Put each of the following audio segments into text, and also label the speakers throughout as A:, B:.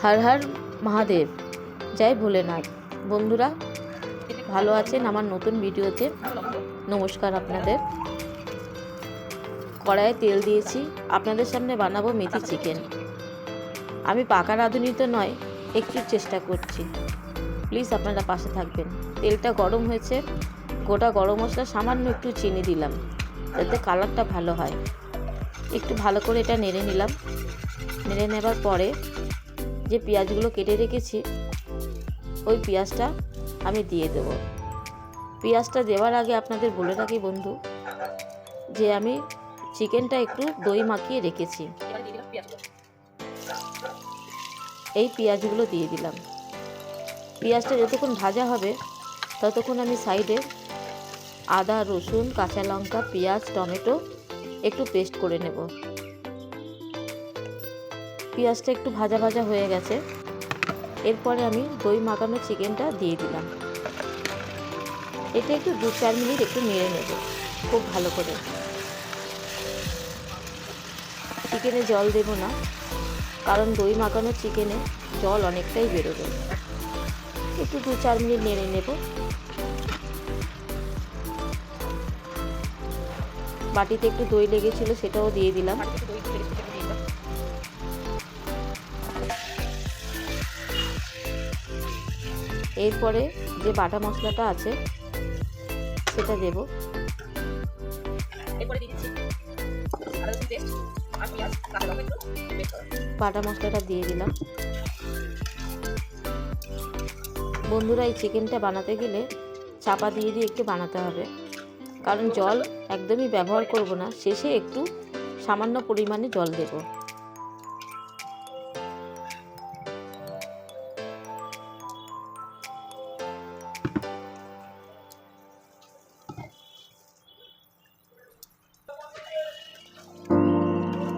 A: হর হর মহাদেব, জয় ভোলেনাথ। বন্ধুরা ভালো আছেন? আমার নতুন ভিডিওতে নমস্কার আপনাদের। কড়াইয়ে তেল দিয়েছি, আপনাদের সামনে বানাবো মেথি চিকেন। আমি পাকা রাঁধুনি তো নয়, একটু চেষ্টা করছি, প্লিজ আপনারা পাশে থাকবেন। তেলটা গরম হয়েছে, গোটা গরম মশলা সামান্য একটু চিনি দিলাম যাতে কালারটা ভালো হয়। একটু ভালো করে এটা নেড়ে নিলাম। নেড়ে নেবার পরে যে পেঁয়াজগুলো কেটে রেখেছি ওই পেঁয়াজটা আমি দিয়ে দেব। পেঁয়াজটা দেওয়ার আগে আপনাদের বলে রাখি বন্ধু যে আমি চিকেনটা একটু দই মাখিয়ে রেখেছি। এই পেঁয়াজগুলো দিয়ে দিলাম। পেঁয়াজটা যতক্ষণ ভাজা হবে ততক্ষণ আমি সাইডে আদা, রসুন, কাঁচা লঙ্কা, পেঁয়াজ, টমেটো একটু পেস্ট করে নেব। পেঁয়াজটা একটু ভাজা ভাজা হয়ে গেছে, এরপরে আমি দই মাখানো চিকেনটা দিয়ে দিলাম। এটা একটু 2-4 মিনিট একটু নেড়ে নেব খুব ভালো করে। চিকেনে জল দেব না, কারণ দই মাখানো চিকেনে জল অনেকটাই বেরোবে। একটু 2-4 মিনিট নেড়ে নেব। বাটিতে একটু দই লেগেছিল, সেটাও দিয়ে দিলাম। এরপরে যে বাটা মশলাটা আছে সেটা দেব। বাটা মশলাটা দিয়ে দিলাম। বন্ধুরা এই চিকেনটা বানাতে গেলে চাপা দিয়ে দিয়ে একটু বানাতে হবে, কারণ জল একদমই ব্যবহার করব না। শেষে একটু সামান্য পরিমাণে জল দেব।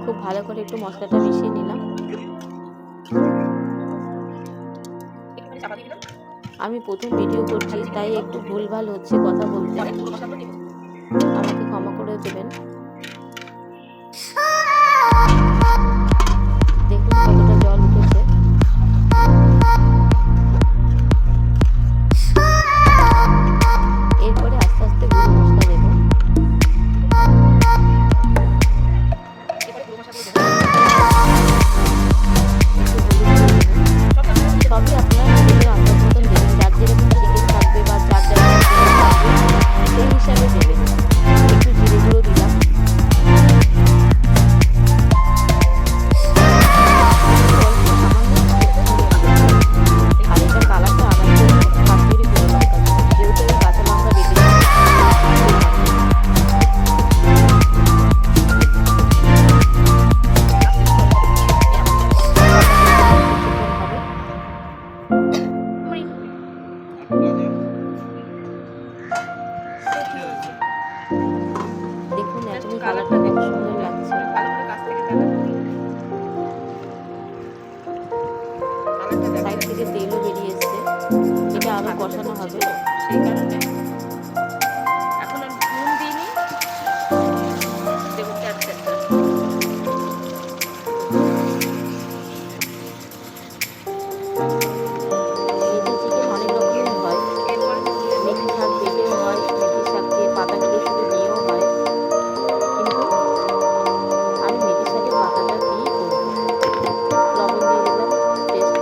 A: খুব ভালো করে একটু মশলাটা মিশিয়ে নিলাম। আমি প্রথম ভিডিও করছি, তাই একটু ভুলভাল হচ্ছে কথা বলতে, আমাকে ক্ষমা করে দেবেন। দেখুন কতটা জল উঠেছে। এরপরে আস্তে আস্তে গুঁড়ো মশলা দেব। সবই আপনারা নিজেদের আন্দাজ মতন দেবেন, যার যেরকম চিকেন থাকবে বা যার যেরকম থাকবে সেই হিসাবে দেবেন। একটু জিরে গুঁড়ো দিলাম। আর এটা কালারটা আনার জন্য কাশ্মীরি গুঁড়ো লঙ্কা, যেহেতু আমি কাঁচা লঙ্কা বেটে দেখুন এখনই কালারটা খুব সুন্দর লাগছে। সাইড থেকে তেলও বেরিয়ে এসছে। এটা আরো কষানো হবে, সেই কারণে এখন আর নুন দিইনি, দেবো চারটা। মেথি চিকেন অনেক রকমের হয়, মেথি শাক বেটেও হয়, মেথি শাককে পাতাগুলো শুধু নিয়েও হয়, কিন্তু আমি মেথি শাকের পাতাটা দিয়েই করবো। লবণ দিয়ে দিলাম, টেস্ট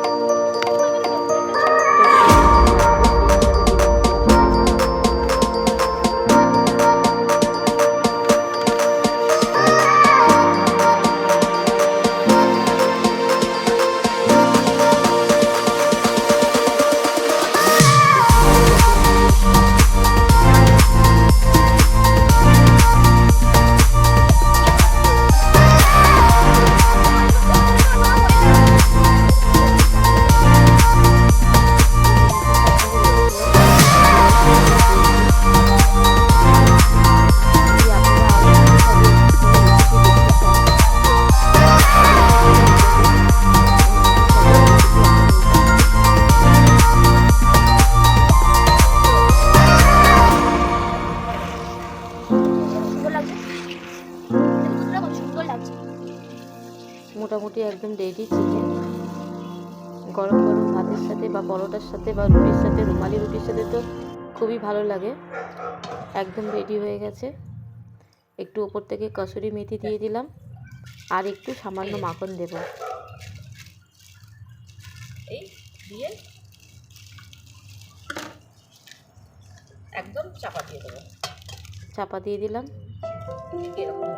A: মেথি চিকেন গরম গরম ভাতের সাথে বা পরোটার সাথে বা রুটির সাথে, রুমালি রুটির সাথে তো খুবই ভালো লাগে। একদম রেডি হয়ে গেছে। একটু ওপর থেকে কসুরি মেথি দিয়ে দিলাম আর একটু সামান্য মাখন দেব।
B: এই দিয়ে একদম চাপা দিয়ে দেবো।
A: চাপা দিয়ে দিলাম।
B: এরকম